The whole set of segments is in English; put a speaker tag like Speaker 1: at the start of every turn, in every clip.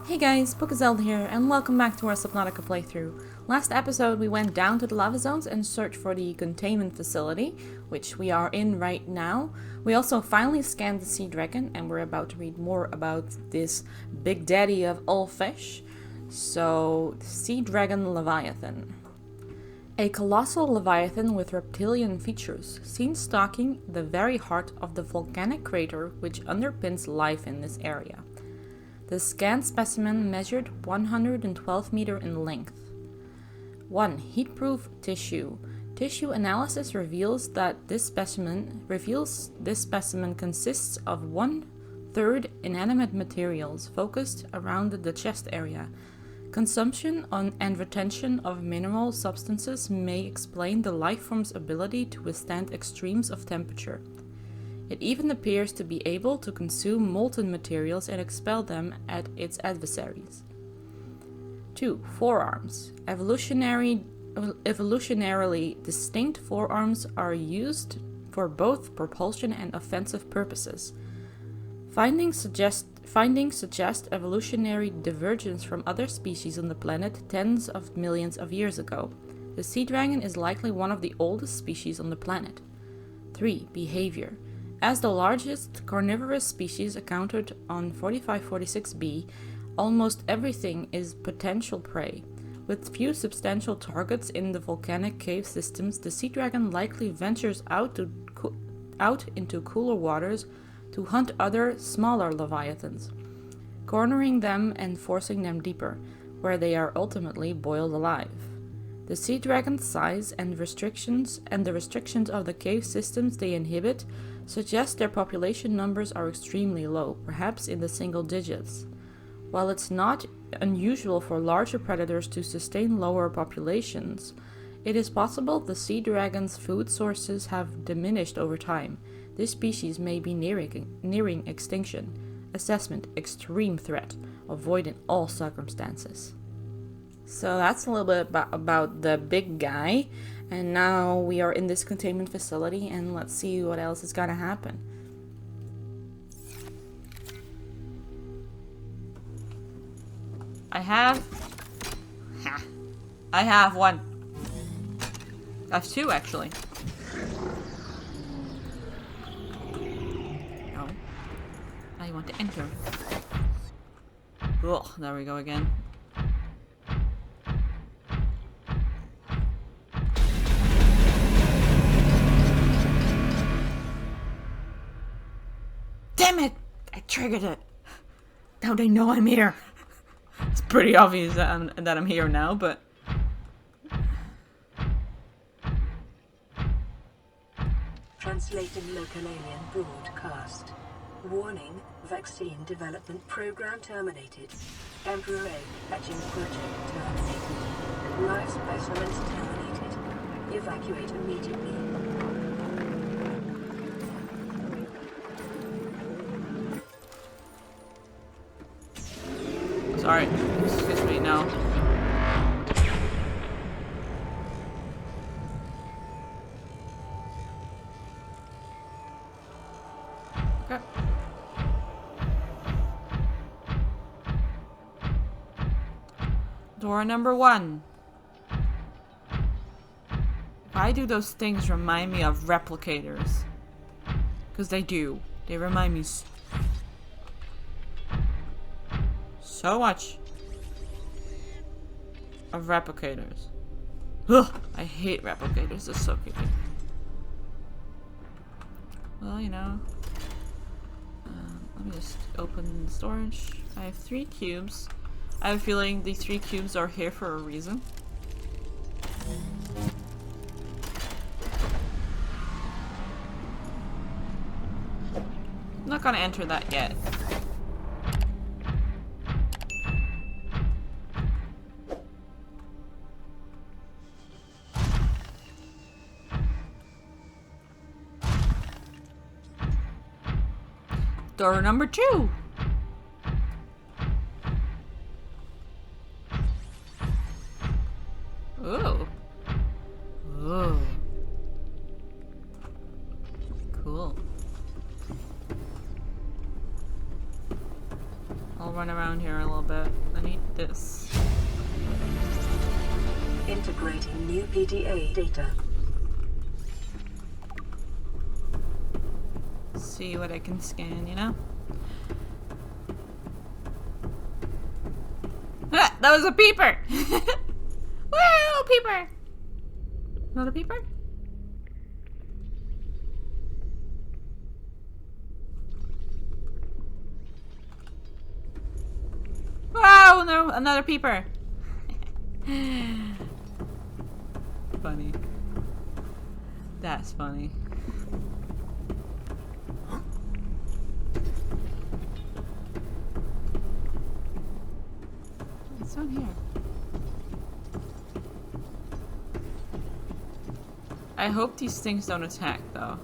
Speaker 1: Hey guys, Zelda here, and welcome back to our Subnautica playthrough. Last episode we went down to the lava zones and searched for the containment facility, which we are in right now. We also finally scanned the sea dragon, and we're about to read more about this big daddy of all fish. So, the sea dragon Leviathan. A colossal leviathan with reptilian features, seen stalking the very heart of the volcanic crater which underpins life in this area. The scanned specimen measured 112 meters in length. 1. Heat-proof tissue. Tissue analysis reveals this specimen consists of 1/3 inanimate materials focused around the chest area. Consumption and retention of mineral substances may explain the lifeform's ability to withstand extremes of temperature. It even appears to be able to consume molten materials and expel them at its adversaries. 2. Forearms. Evolutionarily distinct forearms are used for both propulsion and offensive purposes. Findings suggest evolutionary divergence from other species on the planet tens of millions of years ago. The sea dragon is likely one of the oldest species on the planet. 3. Behavior. As the largest carnivorous species accounted on 4546b, almost everything is potential prey. With few substantial targets in the volcanic cave systems, the sea dragon likely ventures out into cooler waters to hunt other, smaller leviathans, cornering them and forcing them deeper, where they are ultimately boiled alive. The sea dragon's size and the restrictions of the cave systems they inhabit suggest their population numbers are extremely low, perhaps in the single digits. While it's not unusual for larger predators to sustain lower populations, it is possible the sea dragon's food sources have diminished over time. This species may be nearing extinction. Assessment: extreme threat. Avoid in all circumstances. So that's a little bit about the big guy. And now we are in this containment facility, and let's see what else is gonna happen. I have one. I have two, actually. No. Now you want to enter. Ugh, there we go again. Damn it! I triggered it. Now they know I'm here. It's pretty obvious that I'm here now, but...
Speaker 2: Translating local alien broadcast. Warning, vaccine development program terminated. Emperor A hatching project terminated. Live specimens terminated. Evacuate immediately.
Speaker 1: Sorry, excuse me, no. Okay. Door number 1. Why do those things remind me of replicators? Because they do. They remind me so much of replicators. Ugh, I hate replicators. They're so creepy. Well, you know. Let me just open the storage. I have 3 cubes. I have a feeling these 3 cubes are here for a reason. I'm not gonna enter that yet. Door number 2. Ooh. Ooh. Cool. I'll run around here a little bit. I need this.
Speaker 2: Integrating new PDA data.
Speaker 1: See what I can scan, you know? Ah, that was a peeper! Woo! Peeper! Not a peeper? Wow! No, another peeper! Funny. That's funny. What's on here? I hope these things don't attack, though.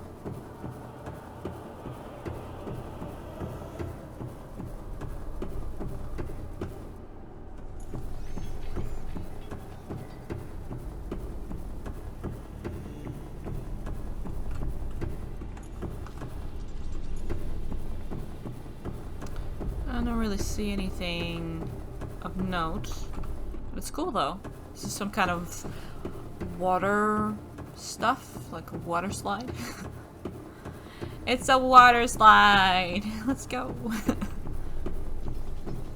Speaker 1: I don't really see anything of note. But it's cool, though. This is some kind of water stuff, like a water slide. It's a water slide. Let's go.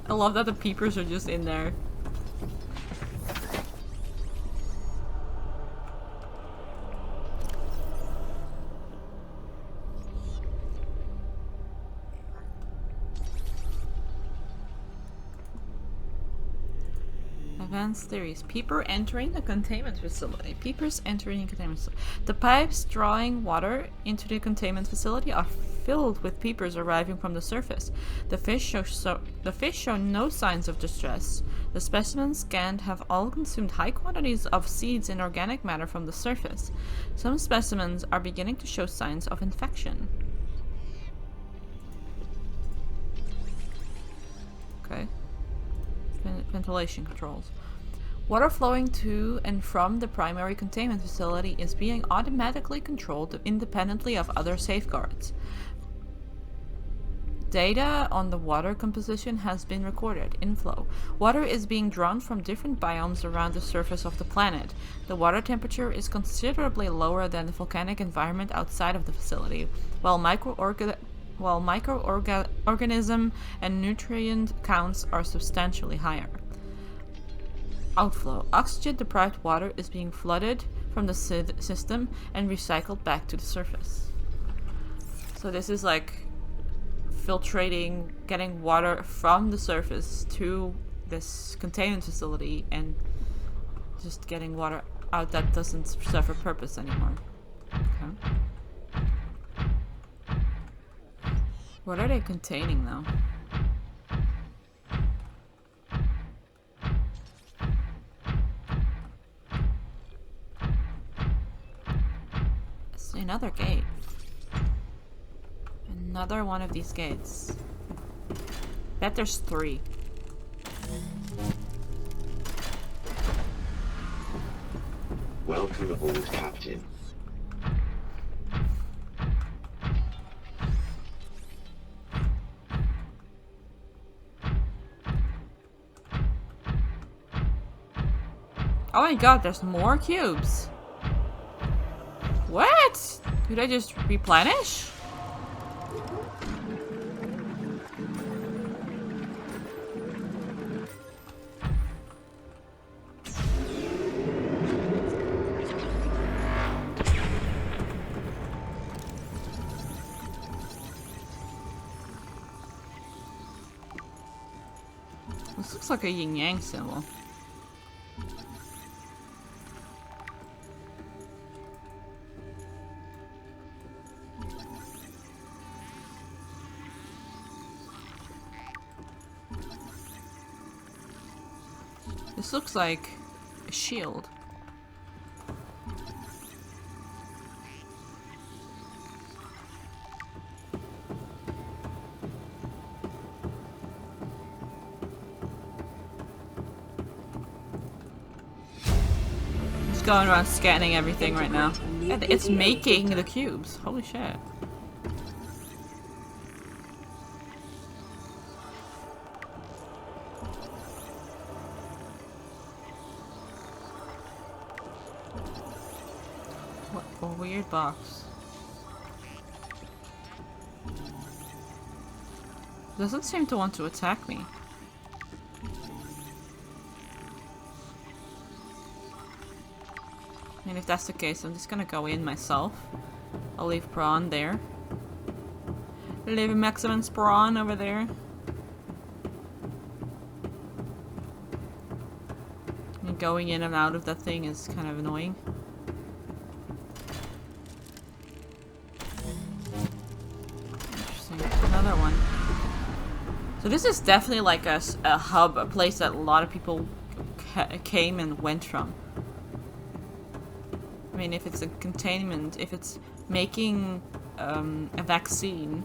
Speaker 1: I love that the peepers are just in there. Advanced theories. Peeper entering a containment facility. Peepers entering a containment facility. The pipes drawing water into the containment facility are filled with peepers arriving from the surface. The fish show no signs of distress. The specimens scanned have all consumed high quantities of seeds and organic matter from the surface. Some specimens are beginning to show signs of infection. Okay. Ventilation controls. Water flowing to and from the primary containment facility is being automatically controlled independently of other safeguards. Data on the water composition has been recorded. Inflow. Water is being drawn from different biomes around the surface of the planet. The water temperature is considerably lower than the volcanic environment outside of the facility, while microorganism and nutrient counts are substantially higher. Outflow. Oxygen-deprived water is being flooded from the system and recycled back to the surface. So this is like filtrating, getting water from the surface to this containment facility and just getting water out that doesn't serve a purpose anymore. Okay. What are they containing though? It's another gate. Another one of these gates. Bet there's 3.
Speaker 3: Welcome aboard, Captain.
Speaker 1: Oh my god, there's more cubes. What? Did I just replenish? This looks like a yin-yang symbol. This looks like a shield. Just going around scanning everything right now. And it's making the cubes. Holy shit. weird box. Doesn't seem to want to attack me. And if that's the case, I'm just gonna go in myself. I'll leave Prawn there. Leave Maximus Prawn over there. And going in and out of that thing is kind of annoying. Interesting. Another one. So this is definitely like a hub, a place that a lot of people came and went from. I mean, if it's a containment, if it's making a vaccine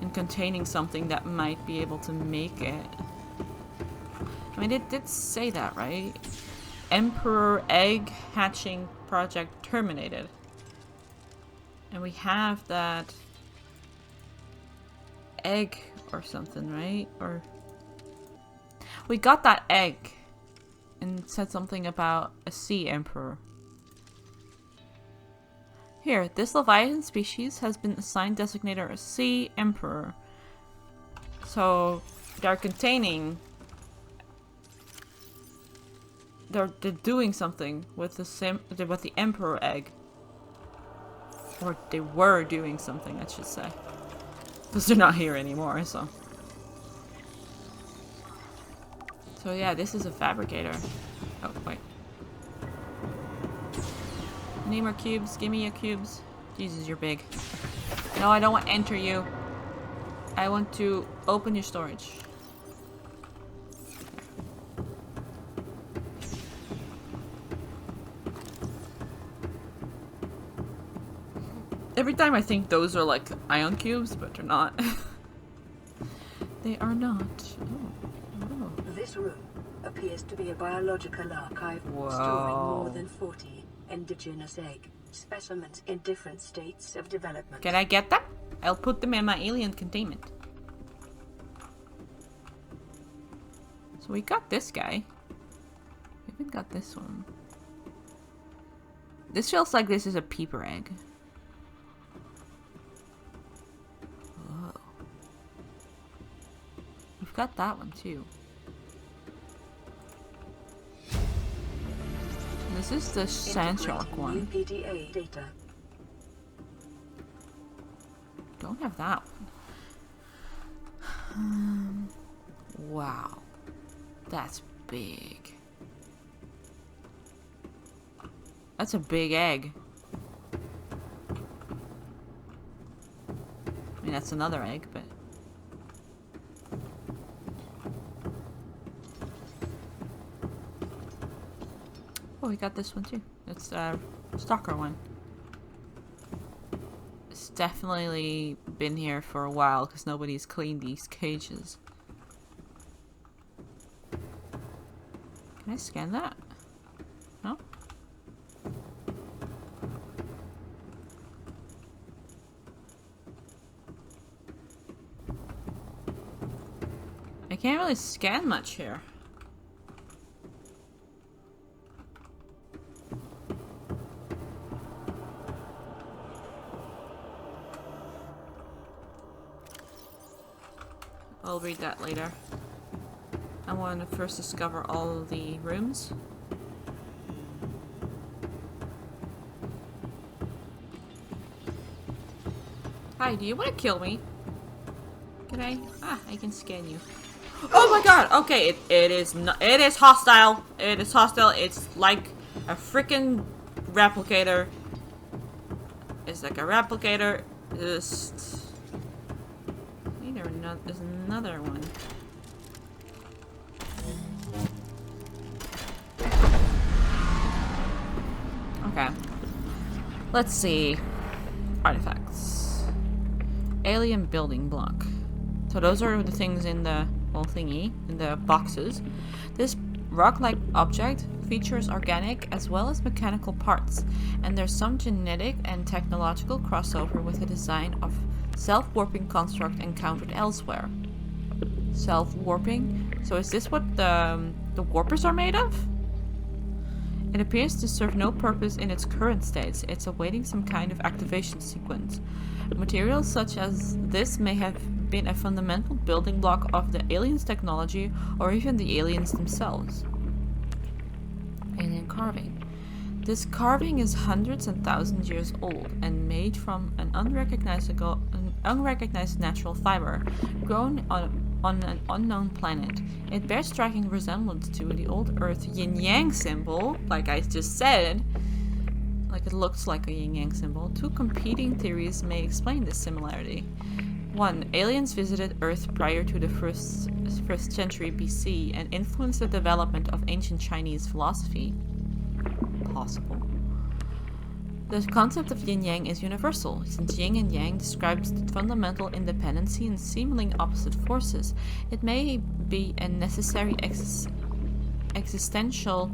Speaker 1: and containing something that might be able to make it. I mean, it did say that, right? Emperor egg hatching project terminated. And we have that egg or something, right? Or we got that egg and it said something about a sea emperor. Here, this Leviathan species has been assigned designator a Sea Emperor. So they're containing. They're doing something with the Emperor egg, or they were doing something, I should say, because they're not here anymore. So yeah, this is a fabricator. Oh wait. Need more cubes? Give me your cubes. Jesus, you're big. No, I don't want to enter you. I want to open your storage. Every time I think those are like ion cubes, but they're not. They are not. Oh.
Speaker 2: This room appears to be a biological archive
Speaker 1: Whoa.
Speaker 2: storing more than 40 indigenous egg specimens in different states of development.
Speaker 1: Can I get them? I'll put them in my alien containment. So we got this guy. We haven't got this one. This feels like this is a peeper egg. Whoa. We've got that one too. This is the sand shark one.
Speaker 2: PDA data.
Speaker 1: Don't have that one. Wow. That's big. That's a big egg. I mean, that's another egg, but... Oh, we got this one too. It's a stalker one. It's definitely been here for a while because nobody's cleaned these cages. Can I scan that? No? I can't really scan much here. I'll read that later. I want to first discover all the rooms. Hi, do you want to kill me? Can I? Ah, I can scan you. Oh my god! Okay, it is hostile. It is hostile. It's like a freaking replicator. It's like a replicator. Just... There's another one. Okay. Let's see. Artifacts. Alien building block. So those are the things in the whole thingy, in the boxes. This rock-like object features organic as well as mechanical parts, and there's some genetic and technological crossover with the design of self-warping construct encountered elsewhere. Self-warping? So is this what the warpers are made of? It appears to serve no purpose in its current state. It's awaiting some kind of activation sequence. Materials such as this may have been a fundamental building block of the aliens' technology or even the aliens themselves. Alien carving. This carving is hundreds and thousands of years old and made from an unrecognized natural fiber grown on an unknown planet. It bears striking resemblance to the old Earth yin-yang symbol, like I just said. Like it looks like a yin-yang symbol. Two competing theories may explain this similarity. 1. Aliens visited Earth prior to the first century BC and influenced the development of ancient Chinese philosophy. Possible. The concept of yin-yang is universal, since yin and yang describes the fundamental independency and seemingly opposite forces. It may be a necessary existential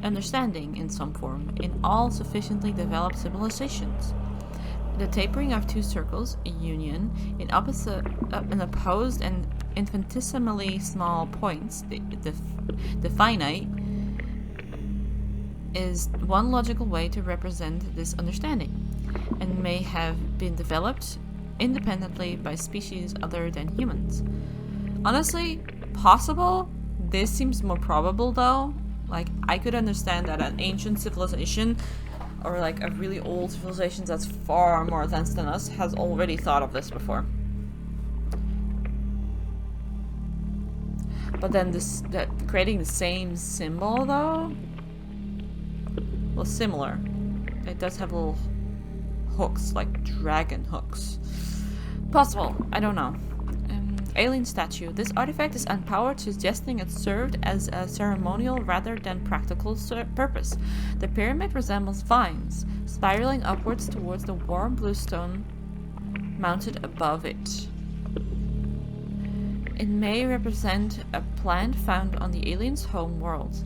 Speaker 1: understanding in some form in all sufficiently developed civilizations. The tapering of two circles, a union, in opposed and infinitesimally small points, the finite, is one logical way to represent this understanding, and may have been developed independently by species other than humans. Honestly, possible. This seems more probable though. Like, I could understand that an ancient civilization, or like a really old civilization that's far more advanced than us, has already thought of this before. But then creating the same symbol though? Well, similar. It does have little hooks, like dragon hooks. Possible. I don't know. Alien statue. This artifact is unpowered, suggesting it served as a ceremonial rather than practical purpose. The pyramid resembles vines, spiraling upwards towards the warm blue stone mounted above it. It may represent a plant found on the aliens' home world,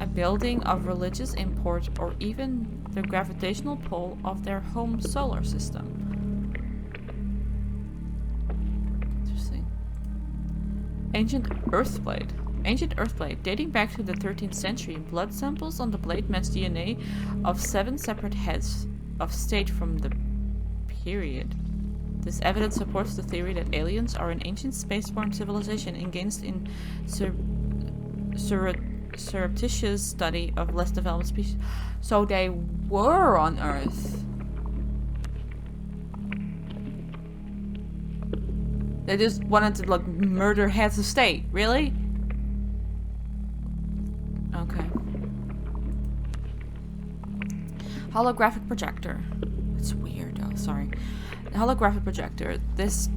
Speaker 1: a building of religious import, or even the gravitational pull of their home solar system. Interesting. Ancient Earthblade. Ancient Earthblade, dating back to the 13th century, blood samples on the blade match DNA of 7 separate heads of state from the period. This evidence supports the theory that aliens are an ancient spaceborne civilization engaged in surreptitious study of less developed species. So they were on Earth. They just wanted to like murder heads of state. Really? Okay. Holographic projector. It's weird though, sorry. Holographic projector. This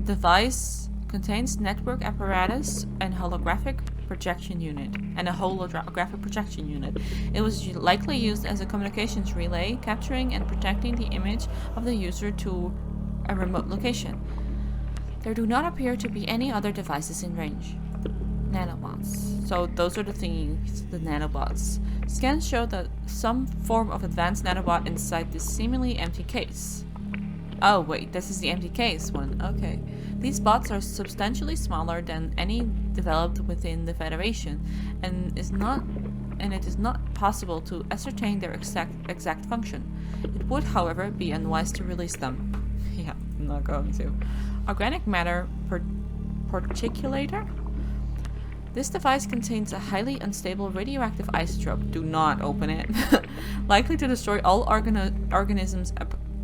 Speaker 1: device contains network apparatus and holographic projection unit and a holographic projection unit. It was likely used as a communications relay, capturing and projecting the image of the user to a remote location. There do not appear to be any other devices in range. Nanobots. So those are the things, the nanobots. Scans show that some form of advanced nanobot inside this seemingly empty case. Oh wait, this is the empty case one. Okay. These bots are substantially smaller than any developed within the Federation, and it is not possible to ascertain their exact function. It would, however, be unwise to release them. Yeah, I'm not going to. Organic matter particulator? This device contains a highly unstable radioactive isotope. Do not open it. Likely to destroy all organisms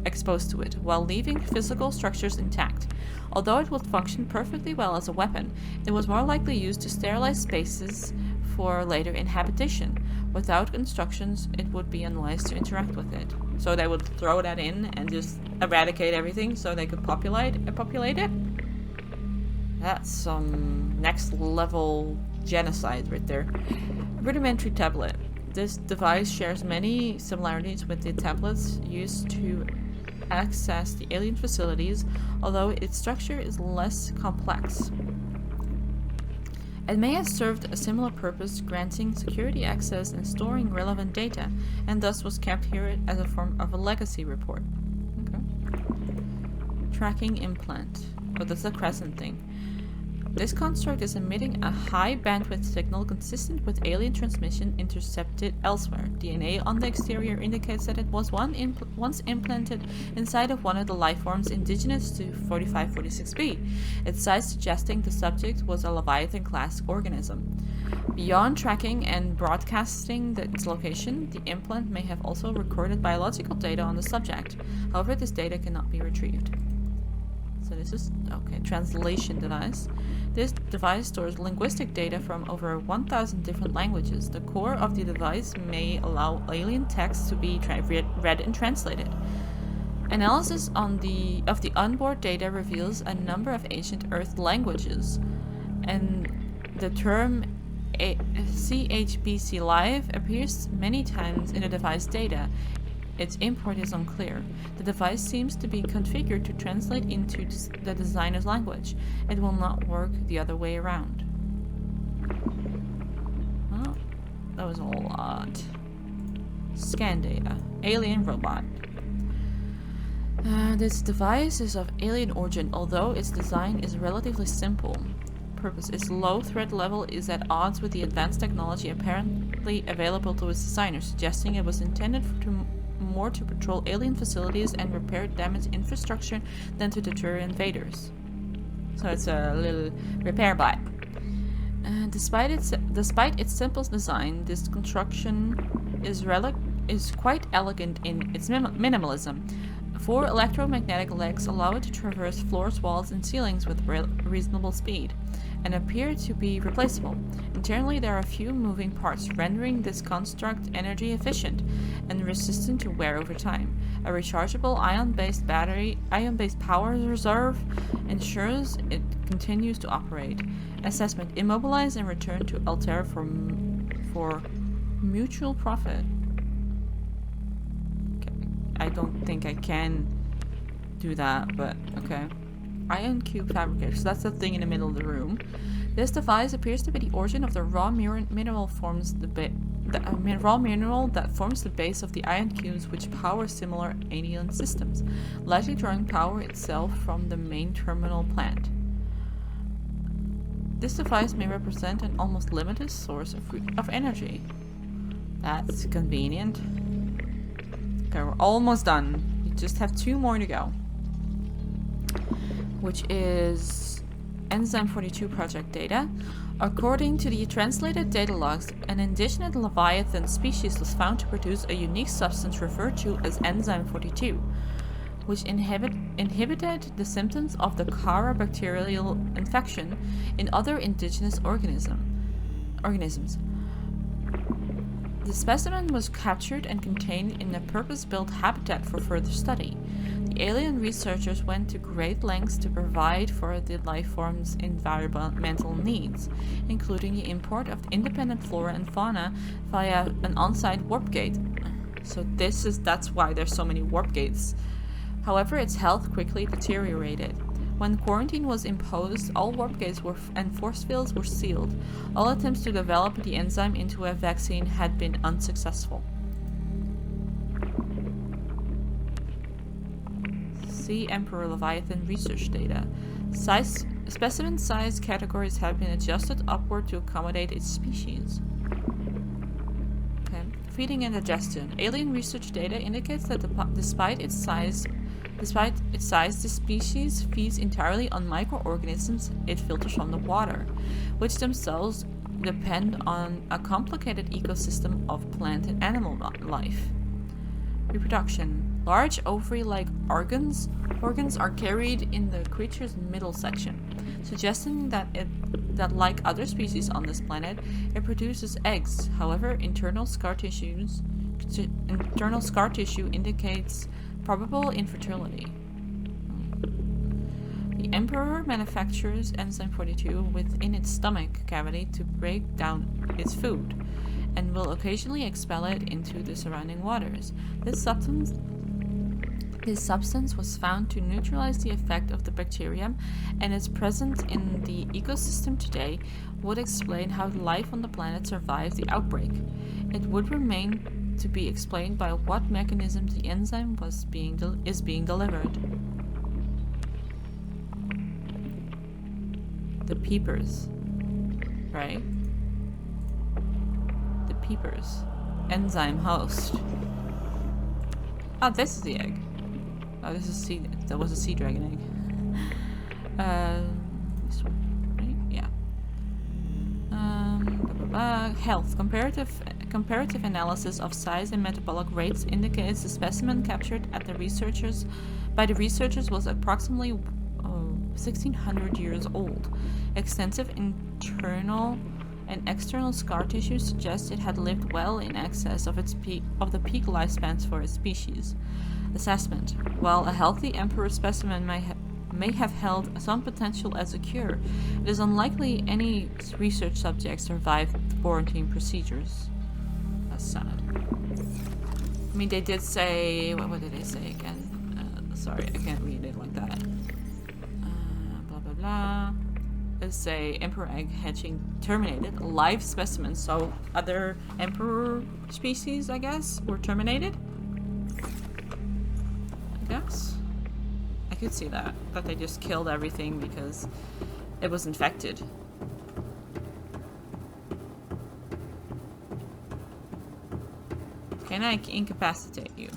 Speaker 1: exposed to it, while leaving physical structures intact. Although it would function perfectly well as a weapon, it was more likely used to sterilize spaces for later inhabitation. Without instructions, it would be unwise to interact with it. So they would throw that in and just eradicate everything so they could populate it? That's some next level genocide right there. Rudimentary tablet. This device shares many similarities with the tablets used to access the alien facilities, although its structure is less complex. It may have served a similar purpose, granting security access and storing relevant data, and thus was kept here as a form of a legacy report. Okay. Tracking implant. Oh, that's a crescent thing. This construct is emitting a high bandwidth signal consistent with alien transmission intercepted elsewhere. DNA on the exterior indicates that it was once implanted inside of one of the lifeforms indigenous to 4546b, its size suggesting the subject was a Leviathan-class organism. Beyond tracking and broadcasting its location, the implant may have also recorded biological data on the subject. However, this data cannot be retrieved. So this is, translation device. This device stores linguistic data from over 1,000 different languages. The core of the device may allow alien text to be read and translated. Analysis of the onboard data reveals a number of ancient Earth languages, and the term CHBC Live appears many times in the device data. Its import is unclear. The device seems to be configured to translate into the designer's language. It will not work the other way around. Oh, that was a lot. Scan data. Alien robot. This device is of alien origin, although its design is relatively simple. Purpose. Its low threat level is at odds with the advanced technology apparently available to its designer, suggesting it was intended more to patrol alien facilities and repair damaged infrastructure than to deter invaders. So it's a little repair bot. Despite its simple design, this construction is quite elegant in its minimalism. 4 electromagnetic legs allow it to traverse floors, walls, and ceilings with reasonable speed, and appear to be replaceable. Internally, there are a few moving parts, rendering this construct energy efficient and resistant to wear over time. A rechargeable ion-based power reserve ensures it continues to operate. Assessment: immobilize and return to Altair for mutual profit. I don't think I can do that, but okay. Ion cube fabricator. So that's the thing in the middle of the room. This device appears to be the origin of the raw mineral that forms the base of the ion cubes which power similar alien systems, likely drawing power itself from the main terminal plant. This device may represent an almost limitless source of energy. That's convenient. Okay, we're almost done. We just have 2 more to go. Which is Enzyme 42 project data. According to the translated data logs, an indigenous Leviathan species was found to produce a unique substance referred to as Enzyme 42, which inhibited the symptoms of the Kara bacterial infection in other indigenous organisms. The specimen was captured and contained in a purpose-built habitat for further study. The alien researchers went to great lengths to provide for the lifeform's environmental needs, including the import of independent flora and fauna via an on-site warp gate. So that's why there's so many warp gates. However, its health quickly deteriorated. When quarantine was imposed, all warp gates and force fields were sealed. All attempts to develop the enzyme into a vaccine had been unsuccessful. See Emperor Leviathan research data. Specimen size categories have been adjusted upward to accommodate its species. Okay. Feeding and digestion. Alien research data indicates that despite its size, the species feeds entirely on microorganisms it filters from the water, which themselves depend on a complicated ecosystem of plant and animal life. Reproduction. Large ovary-like organs are carried in the creature's middle section, suggesting that like other species on this planet, it produces eggs. However, internal scar tissue indicates probable infertility. The Emperor manufactures Enzyme 42 within its stomach cavity to break down its food, and will occasionally expel it into the surrounding waters. This substance was found to neutralize the effect of the bacterium, and its presence in the ecosystem today would explain how life on the planet survived the outbreak. It would remain to be explained by what mechanism the enzyme is being delivered. The peepers. Right? The peepers. Enzyme host. Ah, this is the egg. Oh, this is sea. That was a sea dragon egg. This one, right? Yeah. Blah, blah, blah. Health. Comparative analysis of size and metabolic rates indicates the specimen captured at by the researchers was approximately 1600 years old. Extensive internal and external scar tissue suggests it had lived well in excess of the peak lifespans for its species. Assessment. While a healthy emperor specimen may have held some potential as a cure, it is unlikely any research subject survived the quarantine procedures. That's sad. I mean, they did say... What did they say again? Sorry, I can't read it like that. Blah, blah, blah. Let's say emperor egg hatching terminated. Live specimens, so other emperor species, I guess, were terminated? I guess. I could see that they just killed everything because it was infected. Can I incapacitate you?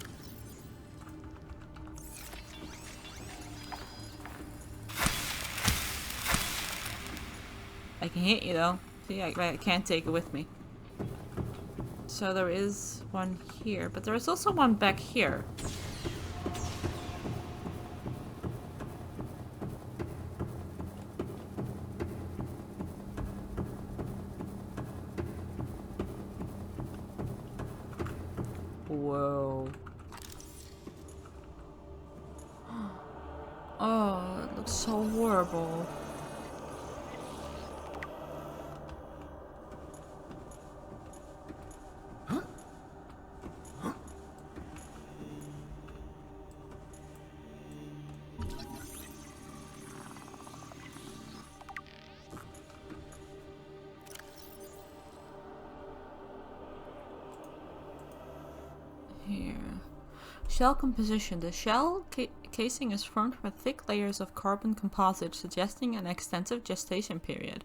Speaker 1: I can hit you though. See, I can't take it with me. So there is one here, but there is also one back here. Whoa. Oh, it looks so horrible. Here. Shell composition. The shell casing is formed from thick layers of carbon composite, suggesting an extensive gestation period.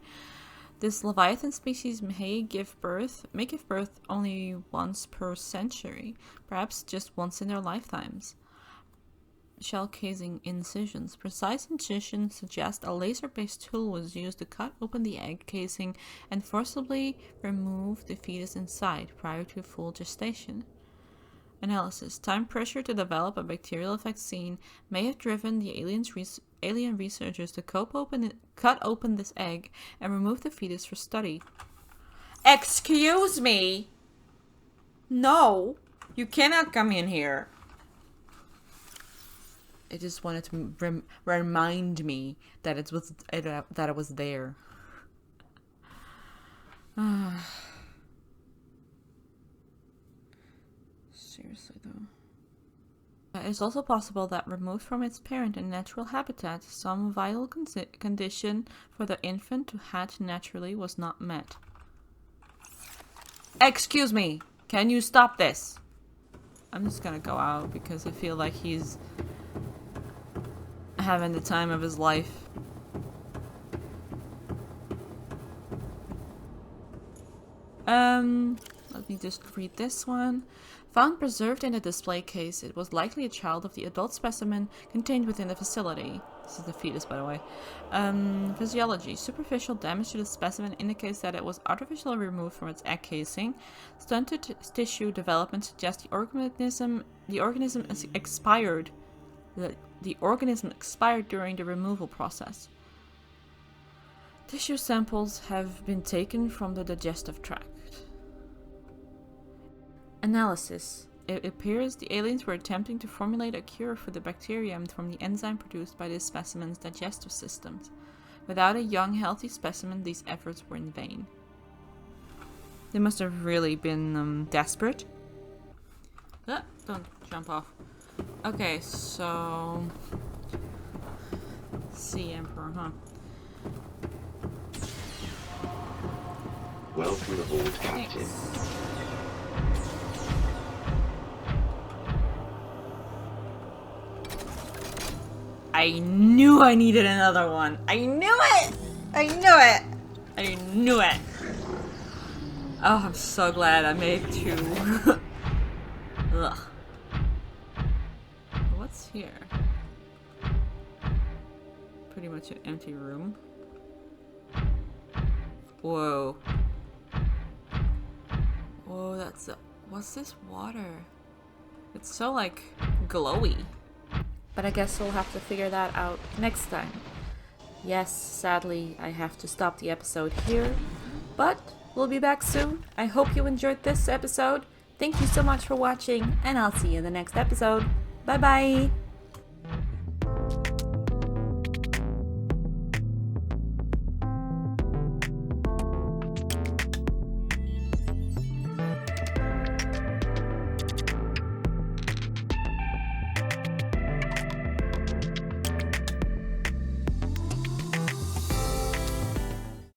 Speaker 1: This Leviathan species may give birth only once per century, perhaps just once in their lifetimes. Shell casing incisions. Precise incisions suggest a laser-based tool was used to cut open the egg casing and forcibly remove the fetus inside prior to full gestation. Analysis. Time pressure to develop a bacterial vaccine may have driven the alien researchers to cut open this egg and remove the fetus for study. Excuse me! No! You cannot come in here. I just wanted to remind me that it was there. Seriously though. It's also possible that removed from its parent and natural habitat, some vital condition for the infant to hatch naturally was not met. Excuse me! Can you stop this? I'm just gonna go out because I feel like he's having the time of his life. Let me just read this one. Found preserved in a display case, it was likely a child of the adult specimen contained within the facility. This is the fetus, by the way. Physiology. Superficial damage to the specimen indicates that it was artificially removed from its egg casing. Stunted tissue development suggests the organism expired. The organism expired during the removal process. Tissue samples have been taken from the digestive tract. Analysis. It appears the aliens were attempting to formulate a cure for the bacterium from the enzyme produced by this specimen's digestive systems. Without a young, healthy specimen, these efforts were in vain. They must have really been desperate. Don't jump off. Okay, so... Sea Emperor, huh?
Speaker 3: Welcome aboard, Captain.
Speaker 1: Thanks. I knew I needed another one. I knew it!
Speaker 3: I knew it!
Speaker 1: I knew it! Oh, I'm so glad I made 2. Ugh. What's here? Pretty much an empty room. Whoa. Whoa, that's what's this water? It's so like glowy. But I guess we'll have to figure that out next time. Yes, sadly, I have to stop the episode here, but we'll be back soon. I hope you enjoyed this episode. Thank you so much for watching, and I'll see you in the next episode. Bye bye!